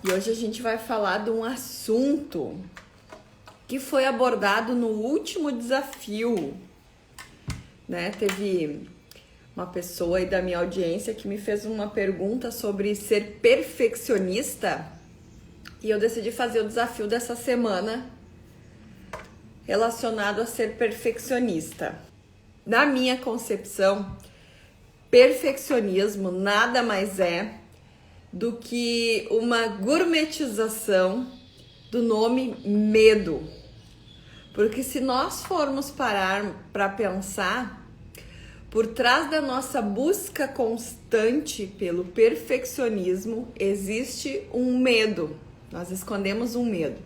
E hoje a gente vai falar de um assunto que foi abordado no último desafio, né? Teve uma pessoa aí da minha audiência que me fez uma pergunta sobre ser perfeccionista e eu decidi fazer o desafio dessa semana relacionado a ser perfeccionista. Na minha concepção, perfeccionismo nada mais é do que uma gourmetização do nome medo. Porque se nós formos parar para pensar, por trás da nossa busca constante pelo perfeccionismo, existe um medo. Nós escondemos um medo.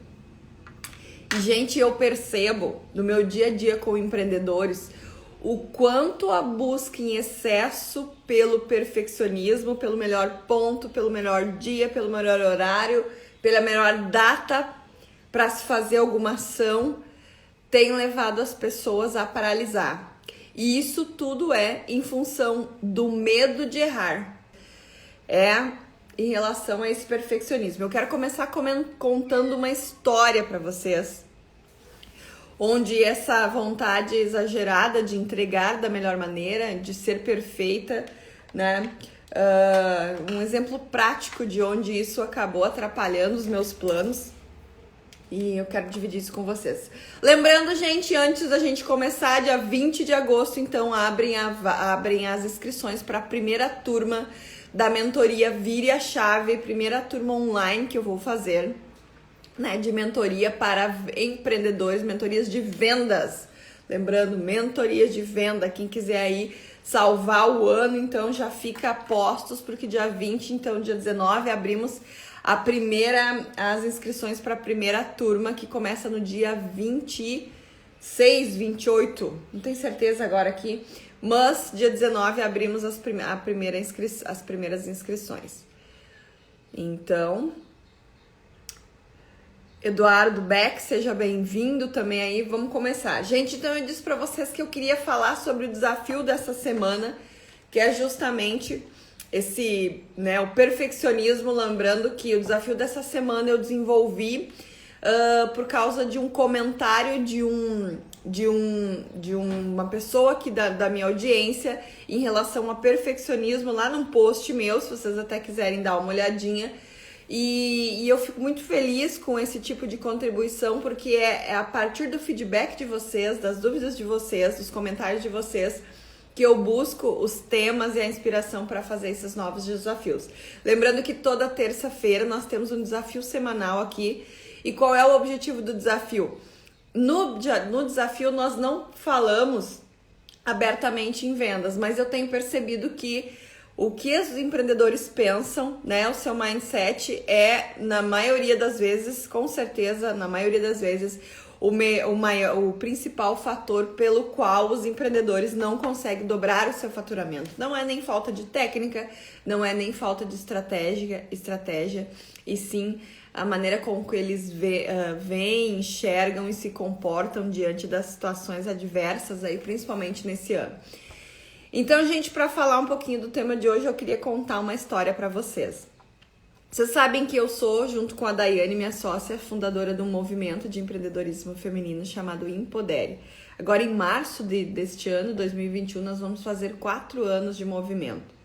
E, gente, eu percebo no meu dia a dia com empreendedores o quanto a busca em excesso pelo perfeccionismo, pelo melhor ponto, pelo melhor dia, pelo melhor horário, pela melhor data para se fazer alguma ação, tem levado as pessoas a paralisar. E isso tudo é em função do medo de errar. É em relação a esse perfeccionismo. Eu quero começar contando uma história para vocês, onde essa vontade exagerada de entregar da melhor maneira, de ser perfeita, né? Um exemplo prático de onde isso acabou atrapalhando os meus planos. E eu quero dividir isso com vocês. Lembrando, gente, antes da gente começar, dia 20 de agosto, então, abrem as inscrições para a primeira turma da mentoria Vire a Chave, primeira turma online que eu vou fazer, né, de mentoria para empreendedores, mentorias de vendas. Lembrando, mentorias de venda, quem quiser aí salvar o ano, então já fica a postos, porque dia 20, então dia 19, abrimos as inscrições para a primeira turma, que começa no dia 26, 28, não tenho certeza agora aqui, mas dia 19 abrimos as primeiras inscrições. Então, Eduardo Beck, seja bem-vindo também aí, vamos começar. Gente, então eu disse para vocês que eu queria falar sobre o desafio dessa semana, que é justamente esse, né, o perfeccionismo. Lembrando que o desafio dessa semana eu desenvolvi por causa de um comentário de uma pessoa aqui da minha audiência em relação a perfeccionismo lá num post meu, se vocês até quiserem dar uma olhadinha. E eu fico muito feliz com esse tipo de contribuição, porque é a partir do feedback de vocês, das dúvidas de vocês, dos comentários de vocês, que eu busco os temas e a inspiração para fazer esses novos desafios. Lembrando que toda terça-feira nós temos um desafio semanal aqui. E qual é o objetivo do desafio? No desafio nós não falamos abertamente em vendas, mas eu tenho percebido que o que os empreendedores pensam, né, o seu mindset é, na maioria das vezes, com certeza, na maioria das vezes, o principal fator pelo qual os empreendedores não conseguem dobrar o seu faturamento. Não é nem falta de técnica, não é nem falta de estratégia, e sim a maneira como que eles veem, enxergam e se comportam diante das situações adversas, aí, principalmente nesse ano. Então, gente, para falar um pouquinho do tema de hoje, eu queria contar uma história para vocês. Vocês sabem que eu sou, junto com a Daiane, minha sócia, fundadora de um movimento de empreendedorismo feminino chamado Empodere. Agora, em março deste ano, 2021, nós vamos fazer 4 anos de movimento.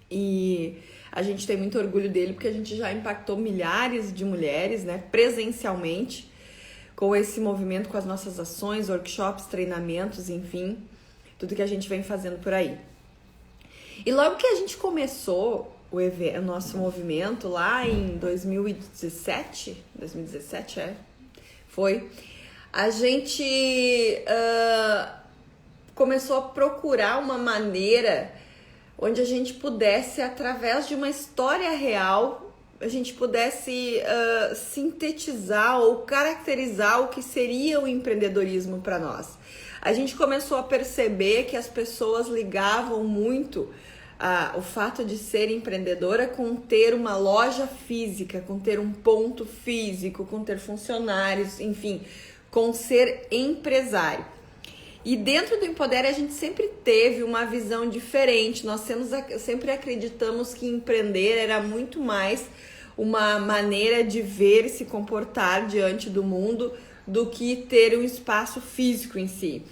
E a gente tem muito orgulho dele, porque a gente já impactou milhares de mulheres, né, presencialmente, com esse movimento, com as nossas ações, workshops, treinamentos, enfim, tudo que a gente vem fazendo por aí. E logo que a gente começou o nosso movimento lá em 2017, foi, a gente começou a procurar uma maneira onde a gente pudesse, através de uma história real, a gente pudesse sintetizar ou caracterizar o que seria o empreendedorismo para nós. A gente começou a perceber que as pessoas ligavam muito o fato de ser empreendedora com ter uma loja física, com ter um ponto físico, com ter funcionários, enfim, com ser empresário. E dentro do Empodere a gente sempre teve uma visão diferente. Nós sempre acreditamos que empreender era muito mais uma maneira de ver e se comportar diante do mundo do que ter um espaço físico em si.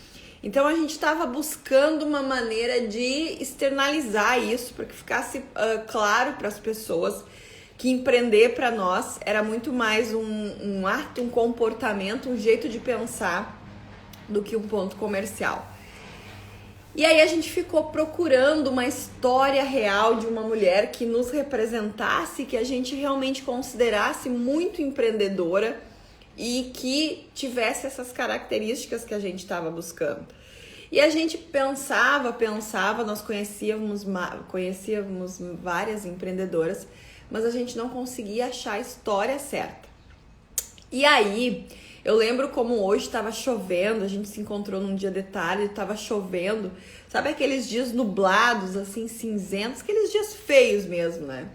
Então a gente estava buscando uma maneira de externalizar isso para que ficasse claro para as pessoas que empreender para nós era muito mais um ato, um comportamento, um jeito de pensar do que um ponto comercial. E aí a gente ficou procurando uma história real de uma mulher que nos representasse, que a gente realmente considerasse muito empreendedora e que tivesse essas características que a gente estava buscando. E a gente pensava, nós conhecíamos várias empreendedoras, mas a gente não conseguia achar a história certa. E aí, eu lembro como hoje estava chovendo, a gente se encontrou num dia de tarde, estava chovendo, sabe aqueles dias nublados, assim, cinzentos, aqueles dias feios mesmo, né?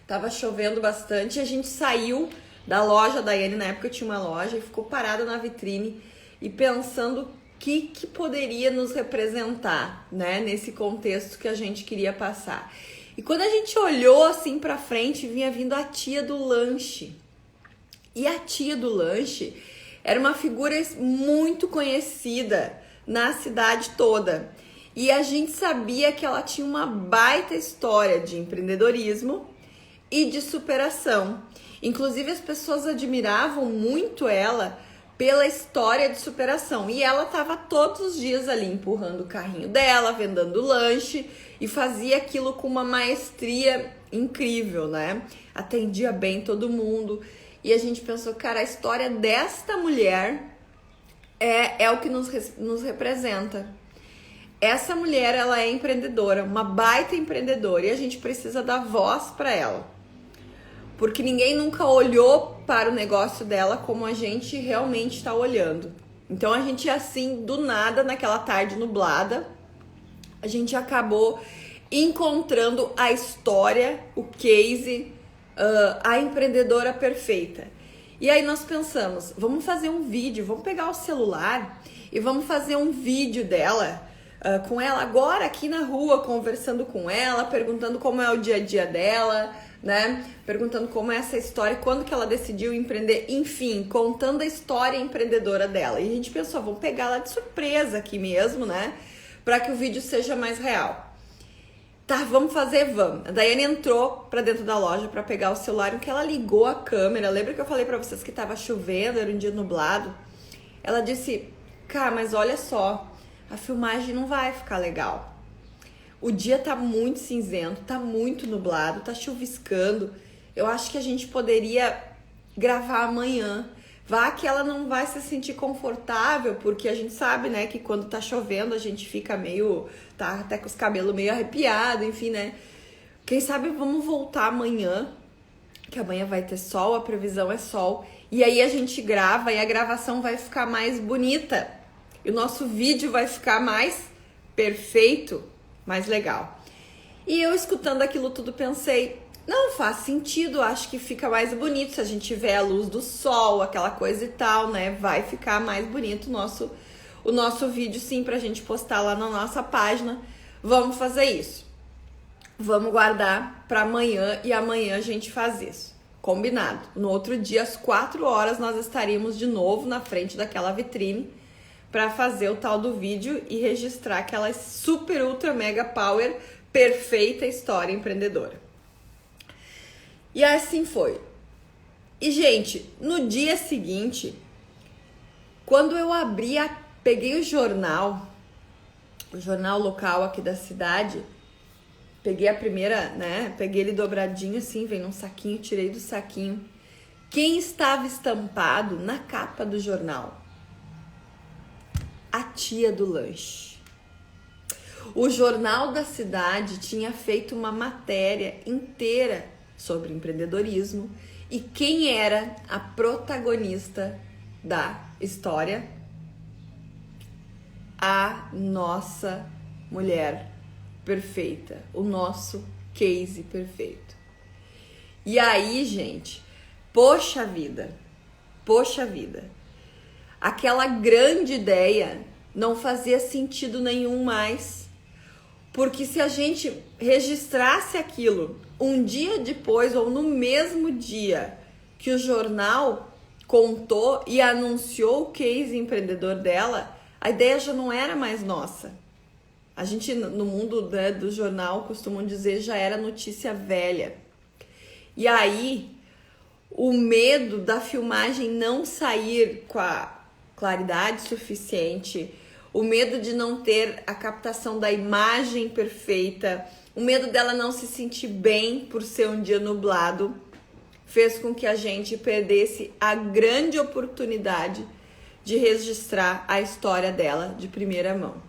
Tava chovendo bastante e a gente saiu da loja da Daiane, na época eu tinha uma loja, e ficou parada na vitrine e pensando o que poderia nos representar, né? Nesse contexto que a gente queria passar. E quando a gente olhou assim pra frente, vinha vindo a tia do lanche. E a tia do lanche era uma figura muito conhecida na cidade toda. E a gente sabia que ela tinha uma baita história de empreendedorismo e de superação. Inclusive as pessoas admiravam muito ela pela história de superação. E ela estava todos os dias ali empurrando o carrinho dela, vendendo lanche e fazia aquilo com uma maestria incrível, né? Atendia bem todo mundo. E a gente pensou, cara, a história desta mulher é o que nos representa. Essa mulher, ela é empreendedora, uma baita empreendedora, e a gente precisa dar voz para ela. Porque ninguém nunca olhou para o negócio dela como a gente realmente está olhando. Então a gente, assim, do nada, naquela tarde nublada, a gente acabou encontrando a história, o case, a empreendedora perfeita. E aí nós pensamos, vamos fazer um vídeo, vamos pegar o celular e vamos fazer um vídeo dela, com ela agora aqui na rua, conversando com ela, perguntando como é o dia a dia dela, né? Perguntando como é essa história, quando que ela decidiu empreender, enfim, contando a história empreendedora dela. E a gente pensou, vamos pegar ela de surpresa aqui mesmo, né? Para que o vídeo seja mais real. Tá, vamos fazer, vamos. A Daiane entrou pra dentro da loja pra pegar o celular, e que ela ligou a câmera. Lembra que eu falei pra vocês que tava chovendo, era um dia nublado? Ela disse, cara, mas olha só, a filmagem não vai ficar legal. O dia tá muito cinzento, tá muito nublado, tá chuviscando. Eu acho que a gente poderia gravar amanhã. Vá que ela não vai se sentir confortável, porque a gente sabe, né, que quando tá chovendo a gente fica meio, tá até com os cabelos meio arrepiados, enfim, né. Quem sabe vamos voltar amanhã, que amanhã vai ter sol, a previsão é sol, e aí a gente grava e a gravação vai ficar mais bonita. E o nosso vídeo vai ficar mais perfeito, mais legal. E eu escutando aquilo tudo pensei, não faz sentido, acho que fica mais bonito se a gente tiver a luz do sol, aquela coisa e tal, né? Vai ficar mais bonito o nosso vídeo, sim, pra gente postar lá na nossa página. Vamos fazer isso. Vamos guardar pra amanhã e amanhã a gente faz isso. Combinado. No outro dia, às 4 horas, nós estaríamos de novo na frente daquela vitrine pra fazer o tal do vídeo e registrar aquela super, ultra, mega power, perfeita história empreendedora. E assim foi. E, gente, no dia seguinte, quando eu peguei o jornal local aqui da cidade, peguei a primeira, né? Peguei ele dobradinho assim, vem num saquinho, tirei do saquinho. Quem estava estampado na capa do jornal? A tia do lanche. O jornal da cidade tinha feito uma matéria inteira sobre empreendedorismo e quem era a protagonista da história? A nossa mulher perfeita, o nosso case perfeito. E aí, gente, poxa vida, aquela grande ideia não fazia sentido nenhum mais, porque se a gente registrasse aquilo um dia depois ou no mesmo dia que o jornal contou e anunciou o case empreendedor dela, a ideia já não era mais nossa. A gente, no mundo, né, do jornal, costumam dizer, já era notícia velha. E aí, o medo da filmagem não sair com a claridade suficiente, o medo de não ter a captação da imagem perfeita, o medo dela não se sentir bem por ser um dia nublado, fez com que a gente perdesse a grande oportunidade de registrar a história dela de primeira mão.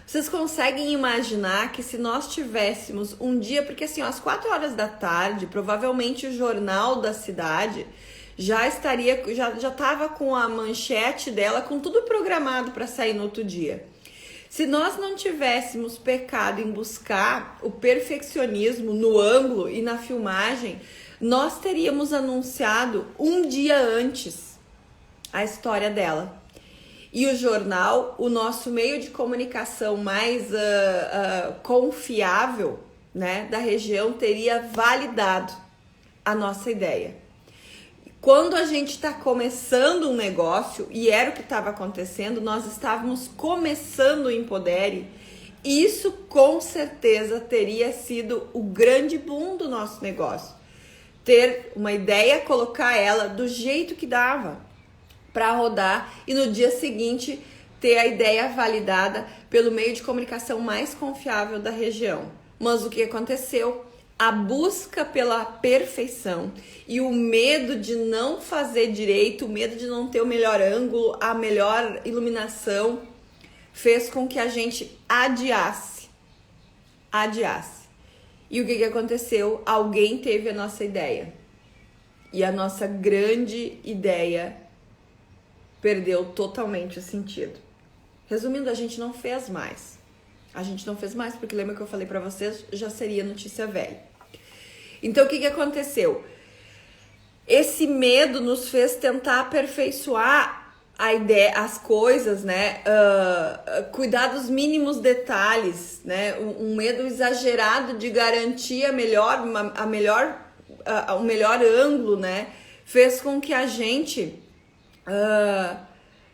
Vocês conseguem imaginar que se nós tivéssemos um dia, porque assim, às 4 horas da tarde, provavelmente o jornal da cidade já estava com a manchete dela, com tudo programado para sair no outro dia. Se nós não tivéssemos pecado em buscar o perfeccionismo no ângulo e na filmagem, nós teríamos anunciado um dia antes a história dela. E o jornal, o nosso meio de comunicação mais confiável, né, da região, teria validado a nossa ideia. Quando a gente está começando um negócio, e era o que estava acontecendo, nós estávamos começando o Empodere, isso com certeza teria sido o grande boom do nosso negócio. Ter uma ideia, colocar ela do jeito que dava para rodar e no dia seguinte ter a ideia validada pelo meio de comunicação mais confiável da região. Mas o que aconteceu? A busca pela perfeição e o medo de não fazer direito, o medo de não ter o melhor ângulo, a melhor iluminação, fez com que a gente adiasse. E o que aconteceu? Alguém teve a nossa ideia. E a nossa grande ideia perdeu totalmente o sentido. Resumindo, a gente não fez mais. Porque lembra que eu falei pra vocês, já seria notícia velha. Então, o que aconteceu? Esse medo nos fez tentar aperfeiçoar a ideia, as coisas, né? Cuidar dos mínimos detalhes, né? Um medo exagerado de garantir o melhor ângulo, né? Fez com que a gente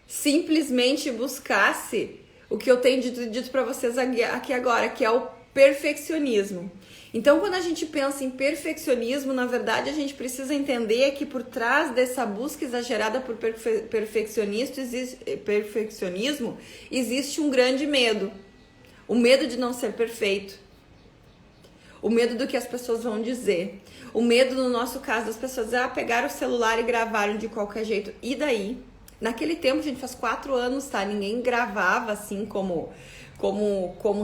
simplesmente buscasse o que eu tenho dito para vocês aqui agora, que é o perfeccionismo. Então, quando a gente pensa em perfeccionismo, na verdade, a gente precisa entender que por trás dessa busca exagerada por perfeccionismo, existe um grande medo. O medo de não ser perfeito. O medo do que as pessoas vão dizer. O medo, no nosso caso, das pessoas pegaram o celular e gravaram de qualquer jeito. E daí? Naquele tempo, gente, faz 4 anos, tá? Ninguém gravava assim como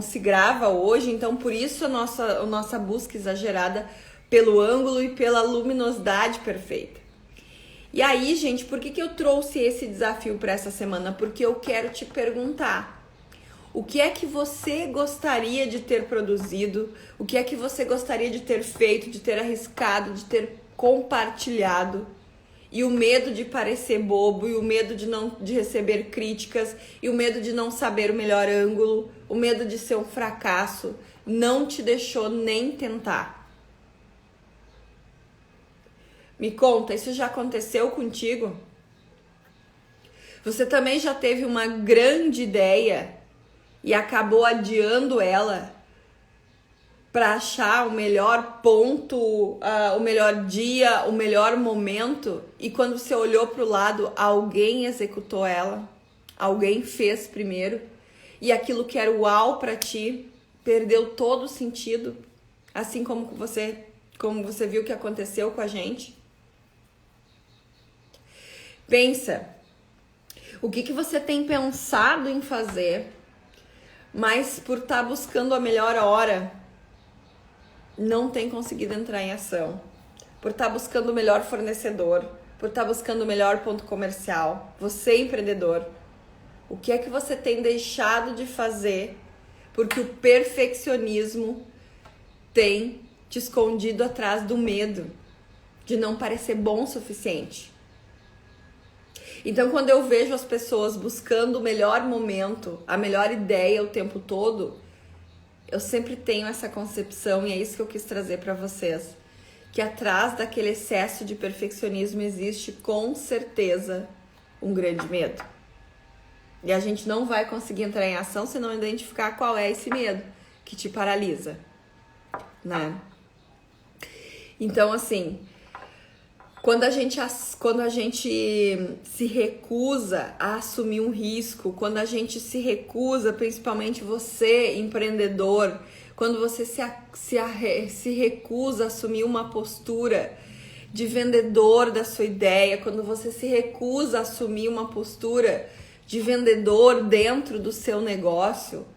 se grava hoje. Então, por isso a nossa busca exagerada pelo ângulo e pela luminosidade perfeita. E aí, gente, por que eu trouxe esse desafio para essa semana? Porque eu quero te perguntar: o que é que você gostaria de ter produzido? O que é que você gostaria de ter feito, de ter arriscado, de ter compartilhado? E o medo de parecer bobo, e o medo de receber críticas, e o medo de não saber o melhor ângulo, o medo de ser um fracasso, não te deixou nem tentar. Me conta, isso já aconteceu contigo? Você também já teve uma grande ideia e acabou adiando ela para achar o melhor ponto, o melhor dia, o melhor momento, e quando você olhou para o lado, alguém executou ela, alguém fez primeiro, e aquilo que era uau para ti perdeu todo o sentido, assim como você viu que aconteceu com a gente. Pensa, o que você tem pensado em fazer, mas por estar buscando a melhor hora, não tem conseguido entrar em ação, por estar buscando o melhor fornecedor, por estar buscando o melhor ponto comercial. Você, empreendedor, o que é que você tem deixado de fazer porque o perfeccionismo tem te escondido atrás do medo de não parecer bom o suficiente? Então, quando eu vejo as pessoas buscando o melhor momento, a melhor ideia o tempo todo, eu sempre tenho essa concepção, e é isso que eu quis trazer para vocês, que atrás daquele excesso de perfeccionismo existe com certeza um grande medo. E a gente não vai conseguir entrar em ação se não identificar qual é esse medo que te paralisa, né? Então, assim, quando a gente se recusa a assumir um risco, quando a gente se recusa, principalmente você, empreendedor, quando você se recusa a assumir uma postura de vendedor da sua ideia, quando você se recusa a assumir uma postura de vendedor dentro do seu negócio,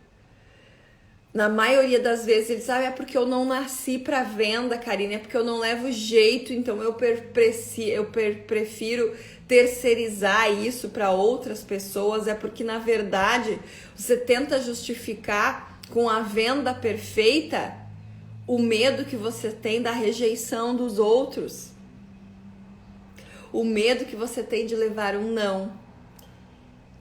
na maioria das vezes ele sabe, é porque eu não nasci para venda, Karine, é porque eu não levo jeito, então eu prefiro terceirizar isso para outras pessoas, é porque na verdade você tenta justificar com a venda perfeita o medo que você tem da rejeição dos outros, o medo que você tem de levar um não.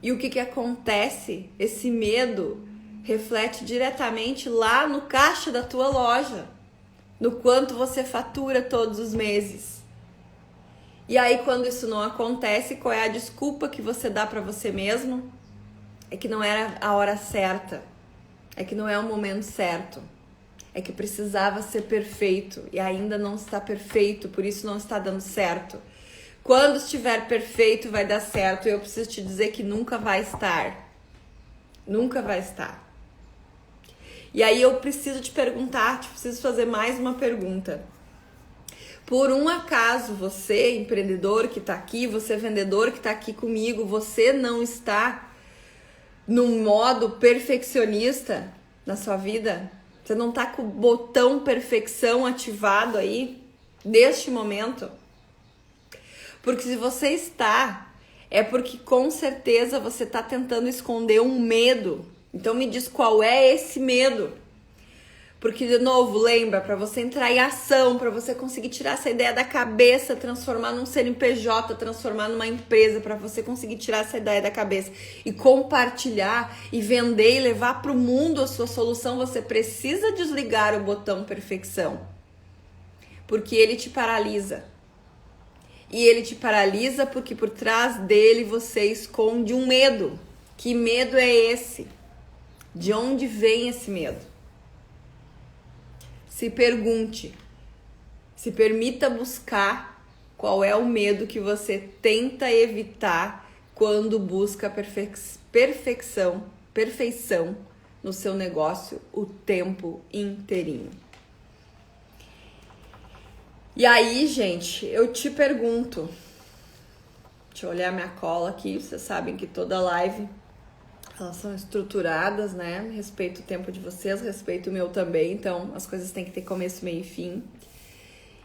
E o que acontece? Esse medo reflete diretamente lá no caixa da tua loja, no quanto você fatura todos os meses. E aí, quando isso não acontece, qual é a desculpa que você dá para você mesmo? É que não era a hora certa, é que não é o momento certo, é que precisava ser perfeito e ainda não está perfeito, por isso não está dando certo. Quando estiver perfeito vai dar certo, e eu preciso te dizer que nunca vai estar. Nunca vai estar. E aí eu preciso te perguntar, preciso fazer mais uma pergunta. Por um acaso você, empreendedor que está aqui, você vendedor que está aqui comigo, você não está num modo perfeccionista na sua vida? Você não está com o botão perfeição ativado aí, neste momento? Porque se você está, é porque com certeza você está tentando esconder um medo. Então me diz qual é esse medo. Porque, de novo, lembra, para você entrar em ação, para você conseguir tirar essa ideia da cabeça, transformar num CNPJ, transformar numa empresa, para você conseguir tirar essa ideia da cabeça e compartilhar e vender e levar para o mundo a sua solução, você precisa desligar o botão perfeição. Porque ele te paralisa. E ele te paralisa porque por trás dele você esconde um medo. Que medo é esse? De onde vem esse medo? Se pergunte, se permita buscar qual é o medo que você tenta evitar quando busca perfeição no seu negócio o tempo inteirinho. E aí, gente, eu te pergunto, deixa eu olhar minha cola aqui, vocês sabem que toda live, elas são estruturadas, né? Respeito o tempo de vocês, respeito o meu também, então as coisas têm que ter começo, meio e fim.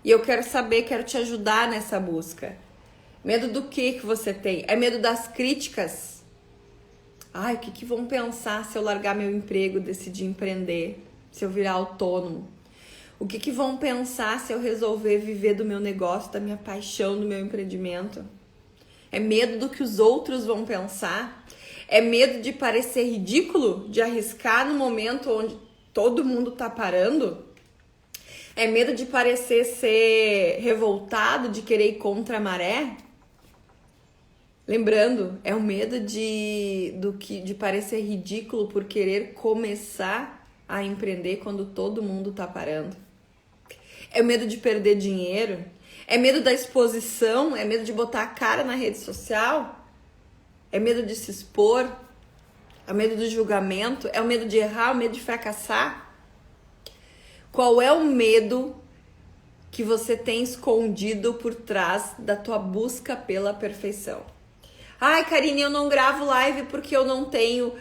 E eu quero saber, quero te ajudar nessa busca. Medo do que você tem? É medo das críticas? Ai, o que vão pensar se eu largar meu emprego, decidir empreender, se eu virar autônomo? O que vão pensar se eu resolver viver do meu negócio, da minha paixão, do meu empreendimento? É medo do que os outros vão pensar? É medo de parecer ridículo? De arriscar no momento onde todo mundo tá parando? É medo de parecer ser revoltado, de querer ir contra a maré? Lembrando, é o medo de parecer ridículo por querer começar a empreender quando todo mundo tá parando. É o medo de perder dinheiro? É medo da exposição? É medo de botar a cara na rede social? É medo de se expor? É medo do julgamento? É o medo de errar? O medo de fracassar? Qual é o medo que você tem escondido por trás da tua busca pela perfeição? Ai, Karine, eu não gravo live porque eu não tenho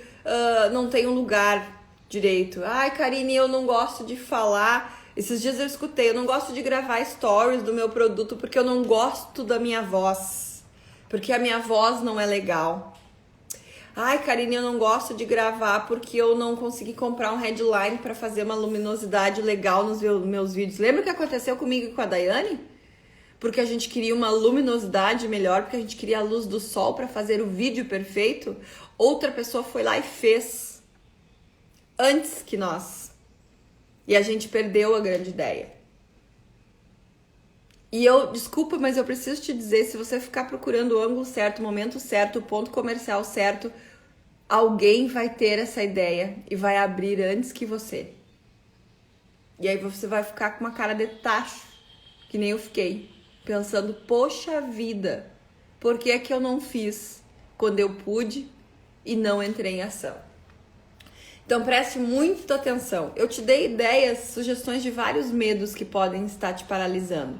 lugar direito. Ai, Karine, eu não gosto de falar. Esses dias eu escutei, eu não gosto de gravar stories do meu produto porque eu não gosto da minha voz. Porque a minha voz não é legal. Ai, Karine, eu não gosto de gravar porque eu não consegui comprar um headline para fazer uma luminosidade legal nos meus vídeos. Lembra o que aconteceu comigo e com a Daiane? Porque a gente queria uma luminosidade melhor, porque a gente queria a luz do sol para fazer o vídeo perfeito. Outra pessoa foi lá e fez antes que nós. E a gente perdeu a grande ideia. E desculpa, mas eu preciso te dizer, se você ficar procurando o ângulo certo, o momento certo, o ponto comercial certo, alguém vai ter essa ideia e vai abrir antes que você. E aí você vai ficar com uma cara de tacho, que nem eu fiquei, pensando, poxa vida, por que é que eu não fiz quando eu pude e não entrei em ação? Então preste muita atenção. Eu te dei ideias, sugestões de vários medos que podem estar te paralisando.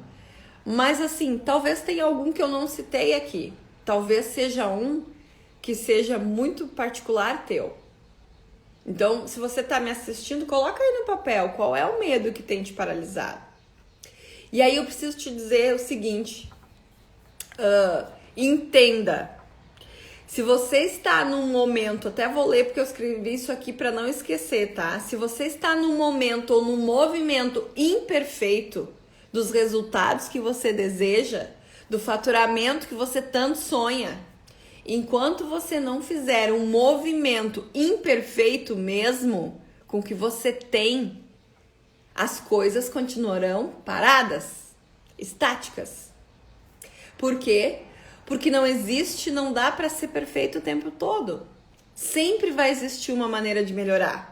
Mas assim, talvez tenha algum que eu não citei aqui. Talvez seja um que seja muito particular teu. Então, se você está me assistindo, coloca aí no papel qual é o medo que tem te paralisado. E aí eu preciso te dizer o seguinte, entenda. Se você está num momento, até vou ler porque eu escrevi isso aqui para não esquecer, tá? Se você está num momento ou num movimento imperfeito dos resultados que você deseja, do faturamento que você tanto sonha, enquanto você não fizer um movimento imperfeito mesmo com o que você tem, as coisas continuarão paradas, estáticas. Por quê? Porque não existe, não dá para ser perfeito o tempo todo. Sempre vai existir uma maneira de melhorar.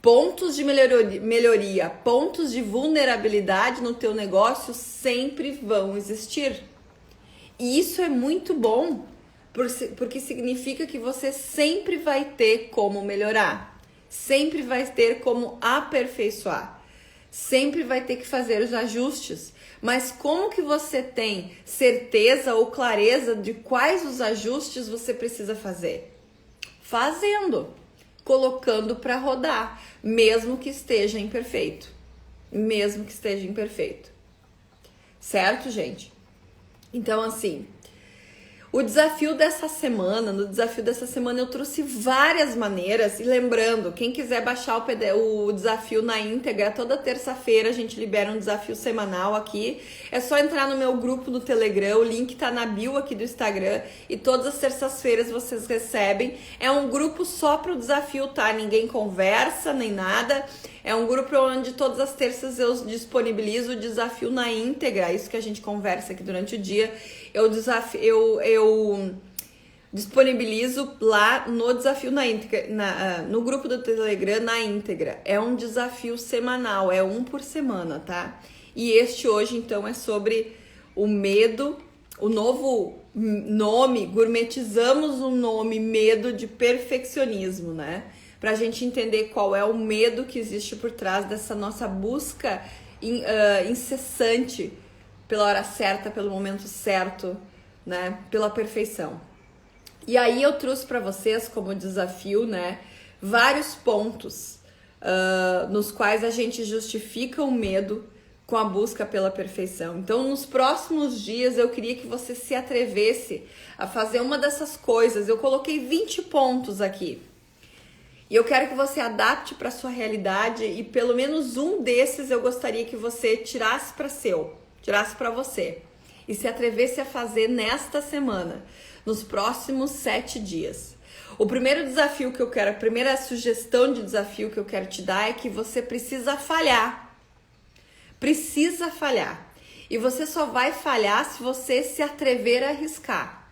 Pontos de melhoria, pontos de vulnerabilidade no teu negócio sempre vão existir. E isso é muito bom, porque significa que você sempre vai ter como melhorar, sempre vai ter como aperfeiçoar, sempre vai ter que fazer os ajustes. Mas como que você tem certeza ou clareza de quais os ajustes você precisa fazer? Fazendo, colocando para rodar, mesmo que esteja imperfeito. Mesmo que esteja imperfeito. Certo, gente? Então, assim, no desafio dessa semana eu trouxe várias maneiras. E lembrando, quem quiser baixar o desafio na íntegra, toda terça-feira a gente libera um desafio semanal aqui. É só entrar no meu grupo do Telegram, o link tá na bio aqui do Instagram. E todas as terças-feiras vocês recebem. É um grupo só pro desafio, tá? Ninguém conversa, nem nada. É um grupo onde todas as terças eu disponibilizo o desafio na íntegra. Isso que a gente conversa aqui durante o dia. Eu disponibilizo lá no desafio na íntegra, no grupo do Telegram na íntegra. É um desafio semanal, é um por semana, tá? E este hoje, então, é sobre o medo, o novo nome, gourmetizamos o nome medo de perfeccionismo, né? Pra gente entender qual é o medo que existe por trás dessa nossa busca incessante pela hora certa, pelo momento certo, né? Pela perfeição. E aí eu trouxe para vocês como desafio, né? Vários pontos nos quais a gente justifica o medo com a busca pela perfeição. Então, nos próximos dias, eu queria que você se atrevesse a fazer uma dessas coisas. Eu coloquei 20 pontos aqui. E eu quero que você adapte para sua realidade e pelo menos um desses eu gostaria que você tirasse para você e se atrevesse a fazer nesta semana, nos próximos 7 dias. O primeiro desafio que eu quero, a primeira sugestão de desafio que eu quero te dar é que você precisa falhar. Precisa falhar. E você só vai falhar se você se atrever a arriscar.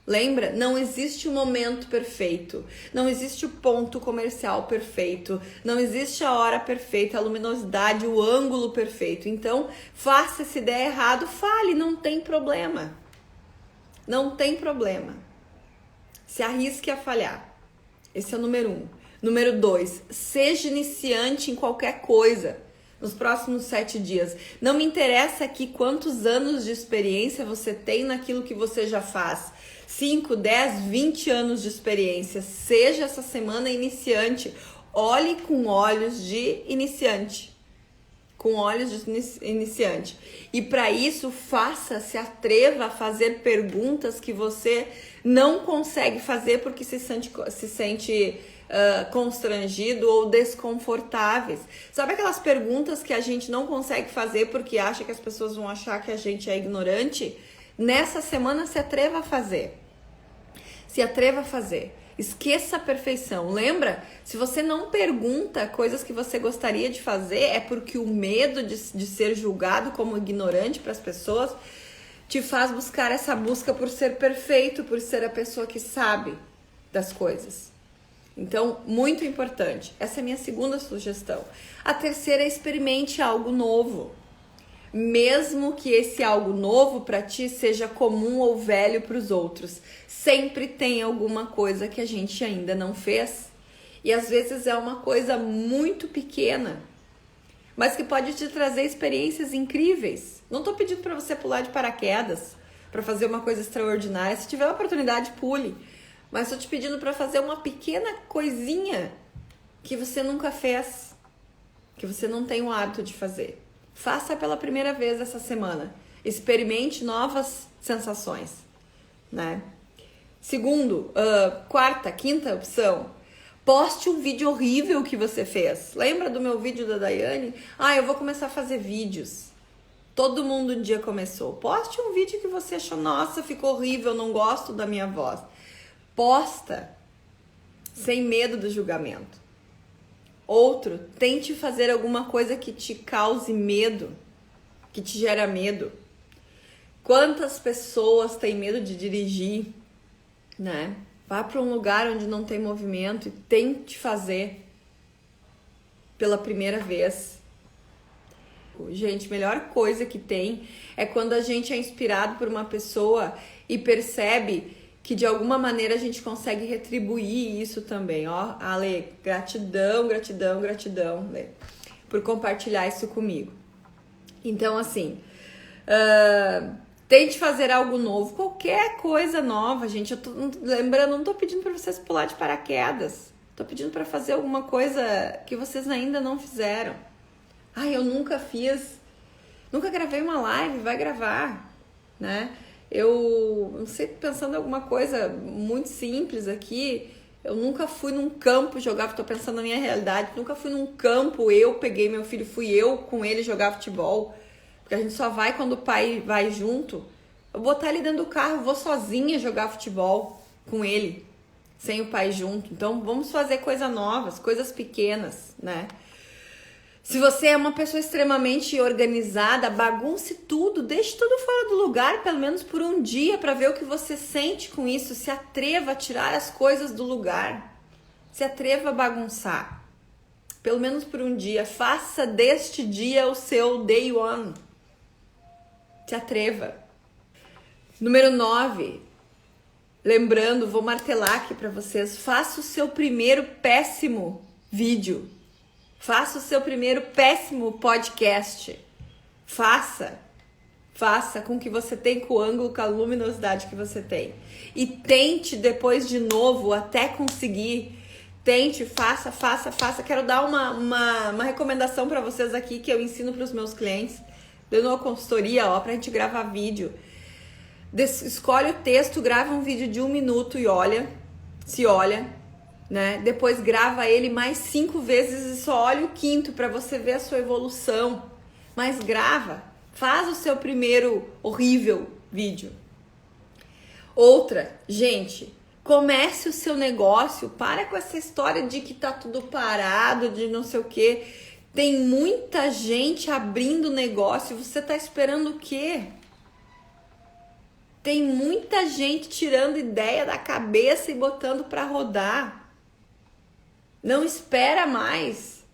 Lembra? Não existe o momento perfeito, não existe o ponto comercial perfeito, não existe a hora perfeita, a luminosidade, o ângulo perfeito. Então, faça, se der errado, fale, não tem problema. Não tem problema. Se arrisque a falhar. Esse é o número 1. Número 2, seja iniciante em qualquer coisa. Nos próximos 7 dias. Não me interessa aqui quantos anos de experiência você tem naquilo que você já faz. 5, 10, 20 anos de experiência. Seja essa semana iniciante. Olhe com olhos de iniciante. Com olhos de iniciante. E para isso, se atreva a fazer perguntas que você não consegue fazer porque se sente constrangido ou desconfortáveis. Sabe aquelas perguntas que a gente não consegue fazer porque acha que as pessoas vão achar que a gente é ignorante? Nessa semana se atreva a fazer. Se atreva a fazer. Esqueça a perfeição. Lembra? Se você não pergunta coisas que você gostaria de fazer, é porque o medo de ser julgado como ignorante para as pessoas te faz buscar essa busca por ser perfeito, por ser a pessoa que sabe das coisas. Então, muito importante. Essa é a minha segunda sugestão. A terceira é experimente algo novo. Mesmo que esse algo novo para ti seja comum ou velho para os outros, sempre tem alguma coisa que a gente ainda não fez. E às vezes é uma coisa muito pequena, mas que pode te trazer experiências incríveis. Não estou pedindo para você pular de paraquedas, para fazer uma coisa extraordinária. Se tiver a oportunidade, pule. Mas estou te pedindo para fazer uma pequena coisinha que você nunca fez, que você não tem o hábito de fazer. Faça pela primeira vez essa semana. Experimente novas sensações, né? Quinta opção. Poste um vídeo horrível que você fez. Lembra do meu vídeo da Daiane? Eu vou começar a fazer vídeos. Todo mundo um dia começou. Poste um vídeo que você achou, nossa, ficou horrível, não gosto da minha voz. Posta sem medo do julgamento. Outro, tente fazer alguma coisa que te cause medo, que te gera medo. Quantas pessoas têm medo de dirigir, né? Vá para um lugar onde não tem movimento e tente fazer pela primeira vez. Gente, a melhor coisa que tem é quando a gente é inspirado por uma pessoa e percebe que de alguma maneira a gente consegue retribuir isso também, ó. Ale, gratidão, Lê, por compartilhar isso comigo. Então, assim, tente fazer algo novo, qualquer coisa nova, gente. Eu tô lembrando, não tô pedindo para vocês pular de paraquedas, tô pedindo para fazer alguma coisa que vocês ainda não fizeram. Eu nunca fiz, nunca gravei uma live, vai gravar, né? Eu não sei, pensando em alguma coisa muito simples aqui, eu nunca fui num campo jogar, tô pensando na minha realidade, nunca fui num campo, eu peguei meu filho, fui eu com ele jogar futebol, porque a gente só vai quando o pai vai junto. Eu botar ele dentro do carro, vou sozinha jogar futebol com ele, sem o pai junto. Então vamos fazer coisas novas, coisas pequenas, né? Se você é uma pessoa extremamente organizada, bagunce tudo, deixe tudo fora do lugar, pelo menos por um dia, para ver o que você sente com isso. Se atreva a tirar as coisas do lugar. Se atreva a bagunçar. Pelo menos por um dia. Faça deste dia o seu day one. Se atreva. Número 9. Lembrando, vou martelar aqui para vocês. Faça o seu primeiro péssimo vídeo. Faça o seu primeiro péssimo podcast. Faça com o que você tem, com o ângulo, com a luminosidade que você tem. E tente depois de novo, até conseguir. Tente, faça. Quero dar uma recomendação para vocês aqui, que eu ensino para os meus clientes. Dando uma consultoria, pra gente gravar vídeo. Escolhe o texto, grava um vídeo de 1 minuto e olha. Né? Depois grava ele mais 5 vezes e só olha o quinto para você ver a sua evolução. Mas grava, faz o seu primeiro horrível vídeo. Outra, gente, comece o seu negócio, para com essa história de que tá tudo parado, de não sei o quê. Tem muita gente abrindo negócio, você tá esperando o quê? Tem muita gente tirando ideia da cabeça e botando para rodar. Não espera mais.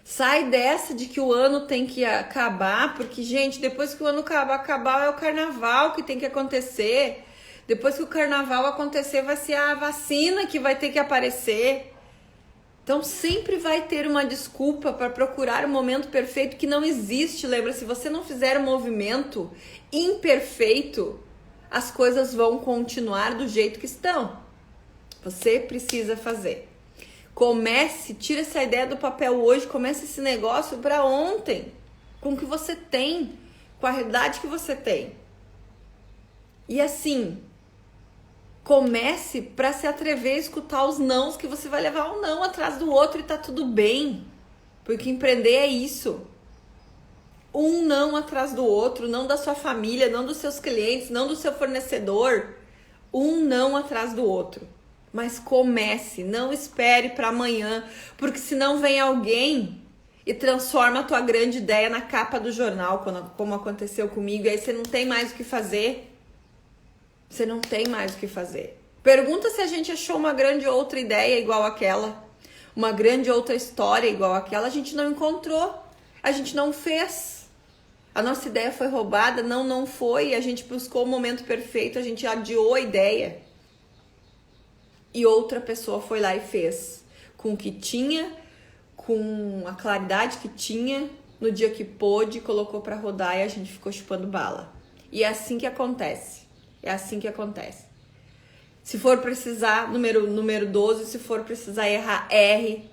Sai dessa de que o ano tem que acabar, porque, gente, depois que o ano acabar é o carnaval que tem que acontecer. Depois que o carnaval acontecer, vai ser a vacina que vai ter que aparecer. Então, sempre vai ter uma desculpa para procurar o momento perfeito que não existe. Lembra, se você não fizer um movimento imperfeito, as coisas vão continuar do jeito que estão. Você precisa fazer. Comece, tira essa ideia do papel hoje, comece esse negócio para ontem, com o que você tem, com a realidade que você tem. E assim, comece para se atrever a escutar os nãos, que você vai levar um não atrás do outro e tá tudo bem. Porque empreender é isso. Um não atrás do outro, não da sua família, não dos seus clientes, não do seu fornecedor. Um não atrás do outro. Mas comece, não espere para amanhã, porque senão vem alguém e transforma a tua grande ideia na capa do jornal, como aconteceu comigo, e aí você não tem mais o que fazer. Você não tem mais o que fazer. Pergunta se a gente achou uma grande outra ideia igual àquela, uma grande outra história igual àquela. A gente não encontrou, a gente não fez. A nossa ideia foi roubada? Não foi. A gente buscou o momento perfeito, a gente adiou a ideia. E outra pessoa foi lá e fez com o que tinha, com a claridade que tinha, no dia que pôde, colocou para rodar e a gente ficou chupando bala. E é assim que acontece. É assim que acontece. Se for precisar, número 12, se for precisar errar, erre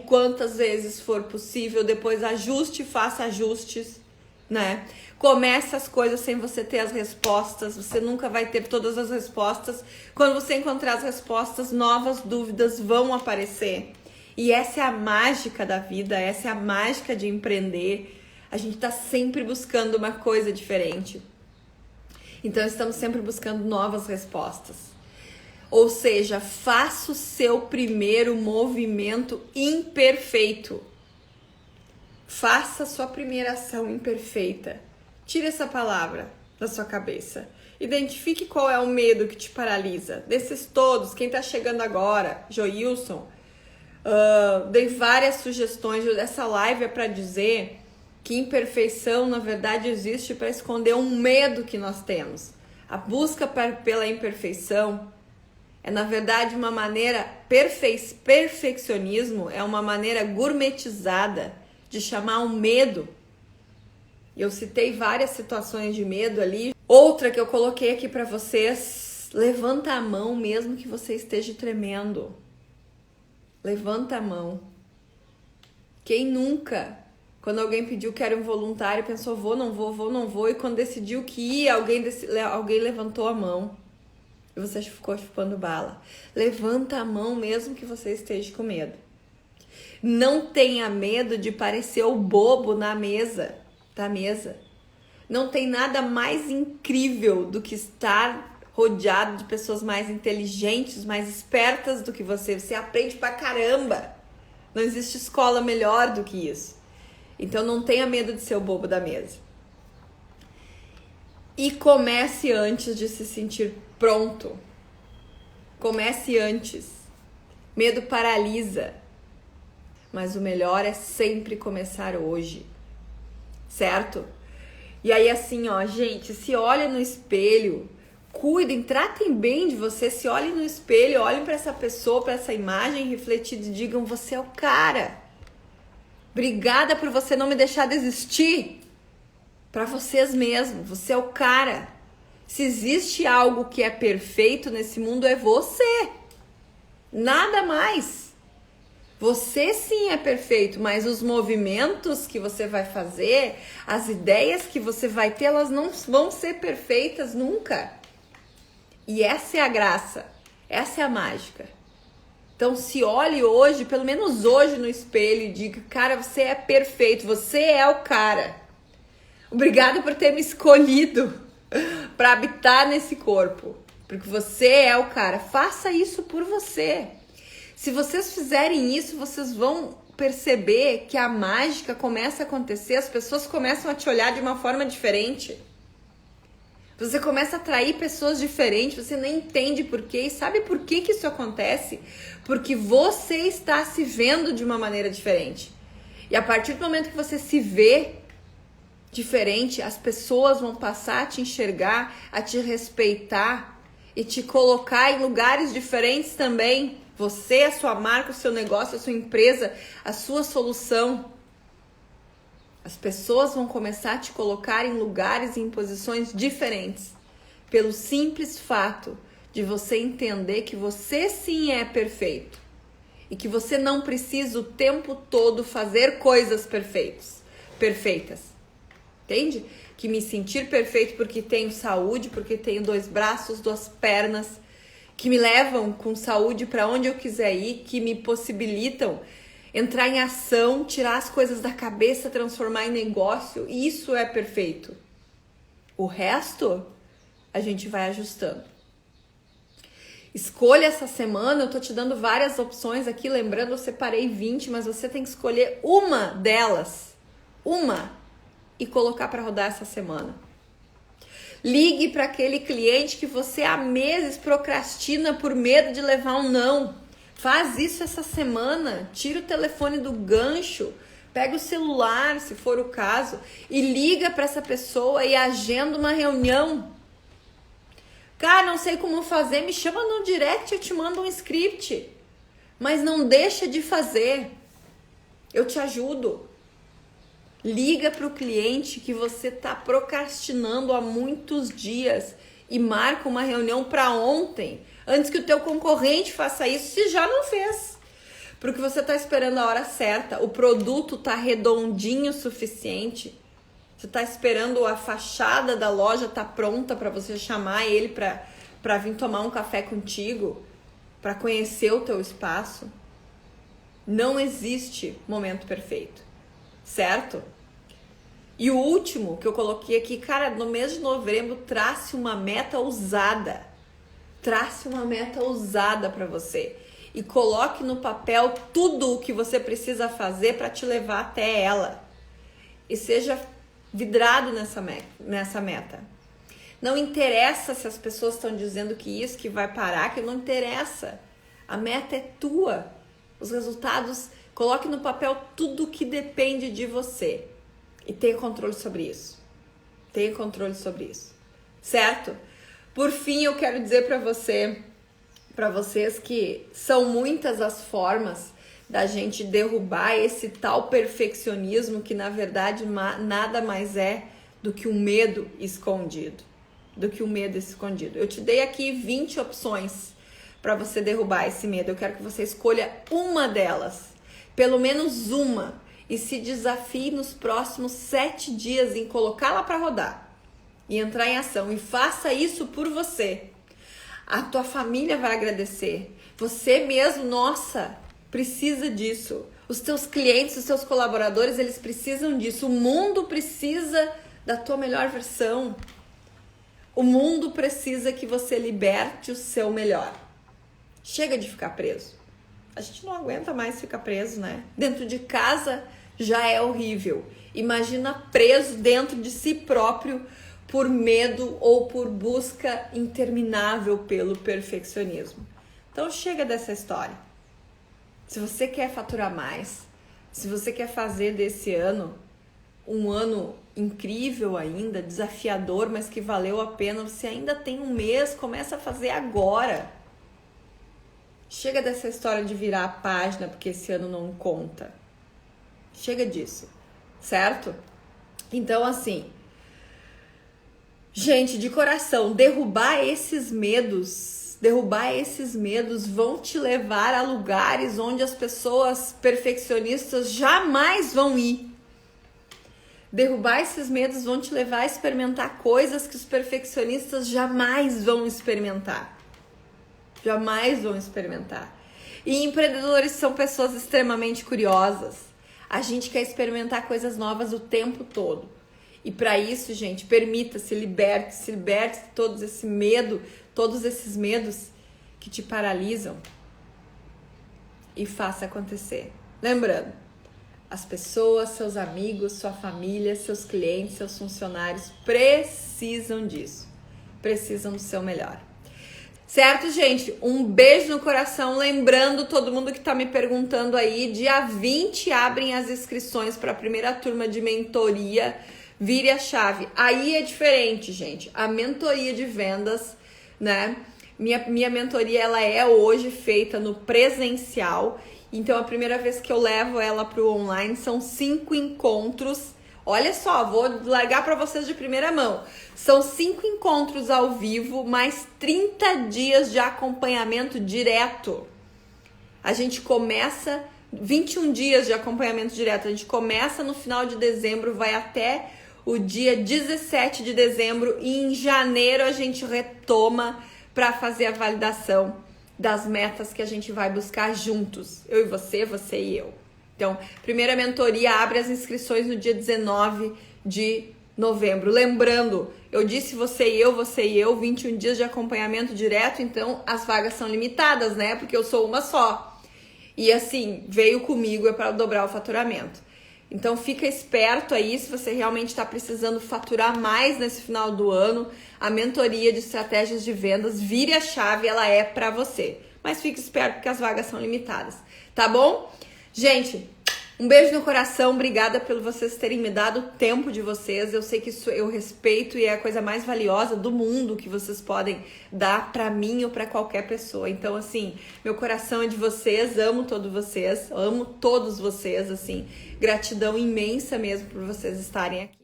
quantas vezes for possível, depois ajuste, faça ajustes, né? Comece as coisas sem você ter as respostas, você nunca vai ter todas as respostas. Quando você encontrar as respostas, novas dúvidas vão aparecer. E essa é a mágica da vida, essa é a mágica de empreender. A gente está sempre buscando uma coisa diferente. Então, estamos sempre buscando novas respostas. Ou seja, faça o seu primeiro movimento imperfeito. Faça a sua primeira ação imperfeita. Tire essa palavra da sua cabeça. Identifique qual é o medo que te paralisa. Desses todos, quem está chegando agora, Joilson, dei várias sugestões. Essa live é para dizer que imperfeição, na verdade, existe para esconder um medo que nós temos. A busca pela imperfeição é, na verdade, uma maneira... Perfeccionismo é uma maneira gourmetizada de chamar um medo. Eu citei várias situações de medo ali. Outra que eu coloquei aqui para vocês, levanta a mão mesmo que você esteja tremendo. Levanta a mão. Quem nunca, quando alguém pediu que era um voluntário, pensou vou, não vou, e quando decidiu que ia, alguém levantou a mão e você ficou chupando bala. Levanta a mão mesmo que você esteja com medo. Não tenha medo de parecer o bobo na mesa, da mesa. Não tem nada mais incrível do que estar rodeado de pessoas mais inteligentes, mais espertas do que você. Você aprende pra caramba. Não existe escola melhor do que isso. Então não tenha medo de ser o bobo da mesa. E comece antes de se sentir pronto. Comece antes. Medo paralisa. Mas o melhor é sempre começar hoje. Certo? E aí assim, ó, gente, se olha no espelho, cuidem, tratem bem de você, se olhem no espelho, olhem para essa pessoa, para essa imagem refletida e digam, você é o cara. Obrigada por você não me deixar desistir. Para vocês mesmos, você é o cara. Se existe algo que é perfeito nesse mundo, é você. Nada mais. Você sim é perfeito, mas os movimentos que você vai fazer, as ideias que você vai ter, elas não vão ser perfeitas nunca. E essa é a graça, essa é a mágica. Então se olhe hoje, pelo menos hoje no espelho e diga, cara, você é perfeito, você é o cara. Obrigada por ter me escolhido para habitar nesse corpo, porque você é o cara. Faça isso por você. Se vocês fizerem isso, vocês vão perceber que a mágica começa a acontecer, as pessoas começam a te olhar de uma forma diferente. Você começa a atrair pessoas diferentes, você nem entende por quê. E sabe por que isso acontece? Porque você está se vendo de uma maneira diferente. E a partir do momento que você se vê diferente, as pessoas vão passar a te enxergar, a te respeitar e te colocar em lugares diferentes também. Você, a sua marca, o seu negócio, a sua empresa, a sua solução. As pessoas vão começar a te colocar em lugares e em posições diferentes. Pelo simples fato de você entender que você sim é perfeito. E que você não precisa o tempo todo fazer coisas perfeitas. Entende? Que me sentir perfeito porque tenho saúde, porque tenho 2 braços, 2 pernas, que me levam com saúde para onde eu quiser ir, que me possibilitam entrar em ação, tirar as coisas da cabeça, transformar em negócio. Isso é perfeito. O resto, a gente vai ajustando. Escolha essa semana, eu tô te dando várias opções aqui, lembrando, eu separei 20, mas você tem que escolher uma delas, e colocar para rodar essa semana. Ligue para aquele cliente que você há meses procrastina por medo de levar um não. Faz isso essa semana, tira o telefone do gancho, pega o celular, se for o caso, e liga para essa pessoa e agenda uma reunião. Cara, não sei como fazer, me chama no direct, eu te mando um script. Mas não deixa de fazer. Eu te ajudo. Liga para o cliente que você está procrastinando há muitos dias e marca uma reunião para ontem, antes que o teu concorrente faça isso, se já não fez. Porque você está esperando a hora certa, o produto está redondinho o suficiente. Você está esperando a fachada da loja tá pronta para você chamar ele para vir tomar um café contigo, para conhecer o teu espaço. Não existe momento perfeito, certo? E o último que eu coloquei aqui, cara, no mês de novembro, trace uma meta ousada. Trace uma meta ousada para você e coloque no papel tudo o que você precisa fazer para te levar até ela. E seja vidrado nessa meta. Não interessa se as pessoas estão dizendo que isso, que vai parar, que não interessa. A meta é tua. Os resultados, coloque no papel tudo que depende de você. E tenha controle sobre isso. Tenha controle sobre isso. Certo? Por fim, eu quero dizer para vocês que são muitas as formas da gente derrubar esse tal perfeccionismo que na verdade nada mais é do que um medo escondido. Eu te dei aqui 20 opções para você derrubar esse medo. Eu quero que você escolha uma delas, pelo menos uma, e se desafie nos próximos 7 dias em colocá-la para rodar e entrar em ação. E faça isso por você. A tua família vai agradecer. Você mesmo, nossa, precisa disso. Os teus clientes, os teus colaboradores, eles precisam disso. O mundo precisa da tua melhor versão. O mundo precisa que você liberte o seu melhor. Chega de ficar preso. A gente não aguenta mais ficar preso, né? Dentro de casa já é horrível. Imagina preso dentro de si próprio por medo ou por busca interminável pelo perfeccionismo. Então chega dessa história. Se você quer faturar mais, se você quer fazer desse ano um ano incrível ainda, desafiador, mas que valeu a pena, você ainda tem um mês, começa a fazer agora. Chega dessa história de virar a página porque esse ano não conta. Chega disso, certo? Então, assim, gente, de coração, derrubar esses medos vão te levar a lugares onde as pessoas perfeccionistas jamais vão ir. Derrubar esses medos vão te levar a experimentar coisas que os perfeccionistas jamais vão experimentar. Jamais vão experimentar. E empreendedores são pessoas extremamente curiosas. A gente quer experimentar coisas novas o tempo todo. E para isso, gente, permita-se, liberte de todos esses medos que te paralisam e faça acontecer. Lembrando, as pessoas, seus amigos, sua família, seus clientes, seus funcionários precisam disso. Precisam do seu melhor. Certo, gente? Um beijo no coração. Lembrando todo mundo que tá me perguntando aí, dia 20 abrem as inscrições para a primeira turma de mentoria. Vire a chave. Aí é diferente, gente. A mentoria de vendas, né? Minha mentoria, ela é hoje feita no presencial. Então, a primeira vez que eu levo ela para o online, são 5 encontros. Olha só, vou largar para vocês de primeira mão. São 5 encontros ao vivo, mais 30 dias de acompanhamento direto. A gente começa, 21 dias de acompanhamento direto. A gente começa no final de dezembro, vai até o dia 17 de dezembro. E em janeiro a gente retoma para fazer a validação das metas que a gente vai buscar juntos. Eu e você, você e eu. Então, primeira mentoria abre as inscrições no dia 19 de novembro. Lembrando, eu disse você e eu, 21 dias de acompanhamento direto, então as vagas são limitadas, né? Porque eu sou uma só. E assim, veio comigo é para dobrar o faturamento. Então fica esperto aí, se você realmente está precisando faturar mais nesse final do ano, a mentoria de estratégias de vendas, vire a chave, ela é para você. Mas fique esperto porque as vagas são limitadas, tá bom? Gente, um beijo no coração, obrigada por vocês terem me dado o tempo de vocês. Eu sei que isso eu respeito e é a coisa mais valiosa do mundo que vocês podem dar pra mim ou pra qualquer pessoa. Então, assim, meu coração é de vocês, amo todos vocês, assim, gratidão imensa mesmo por vocês estarem aqui.